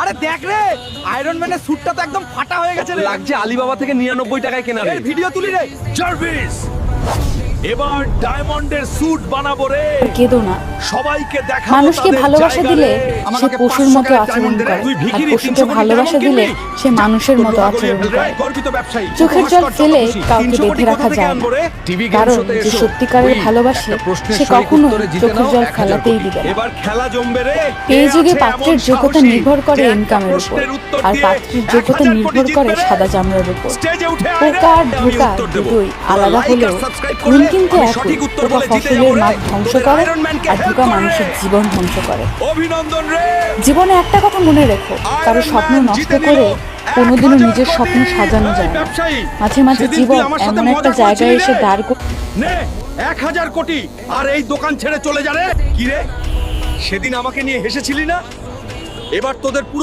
আরে দেখ রে, আয়রন ম্যানের স্যুটটা তো একদম ফাটা হয়ে গেছে রে। লাগছে আলিবাবা থেকে 99 টাকায় কেনা রে। এর ভিডিও তুলি রে। জার্ভিস, এবার ডায়মন্ডের স্যুট বানাবো রে। কেঁদো না। সবাইকে দেখাবো মানুষকে তাদের ভালোবাসা জায়গা দিলে রে। সে আমাকে পশুর 500 মতো টাকার আচরণ diamond দে রে। করে, তুই আর ভিখিরি, পশুকে 300 কোটি ভালোবাসা diamond দিলে কিনবি? সে মানুষের মতো তোর আচরণ লোগো করে। গর্বিত ব্যবসায়ী। চোখের জল নমস্কার ফেলে চক্রবর্তী। কাউকে 300 কোটি বেঁধে কোথা রাখা থেকে যায় আনবো না, রে? টিভি কারণ যে সত্যিকারের ভালোবাসে সে কখনো চোখের জল ফেলাতেই দিবে না। এবার খেলা জমবে রে। এই কে যুগে আছে পাত্রের এমন যোগ্যতা সাহসী নির্ভর করে যে একটা ইনকামের উপর, প্রশ্নের উত্তর আর দিয়ে পাত্রের যোগ্যতা 1000 কোটি নির্ভর করে জিতবে রে। সাদা চামড়ার উপর। স্টেজে উঠে আয় রে, পোকা আর আমি ধোঁকা উত্তর দেব। দুটোই তোরা আলাদা like হলেও আর subscribe গুণ করলে কিন্তু আমি একই। সঠিক উত্তর পোকা বলে জিতে ফসলের যাবো রে। মাঠ ধ্বংস তোদের করে, Iron Man কে আর help ধোঁকা কর রে। মানুষের জীবন ধ্বংস করে। অভিনন্দন রে। জীবনে একটা কথা মনে রেখো, কারো Iron স্বপ্ন Man নষ্ট জিতে নিল করে কোনোদিনও 1000 নিজের স্বপ্ন কোটি। সাজানো যায় না। ব্যবসায়ী, মাঝে মাঝে সেদিন তুই জীবন আমার সাথে এমন একটা মজা জায়গায় করছিলি এসে রে। দাঁড় নে 1000 কোটি আর এই দোকান ছেড়ে চলে যা রে। কি রে, সেদিন আমাকে নিয়ে হেসেছিলি না? এবার তোদের পুরো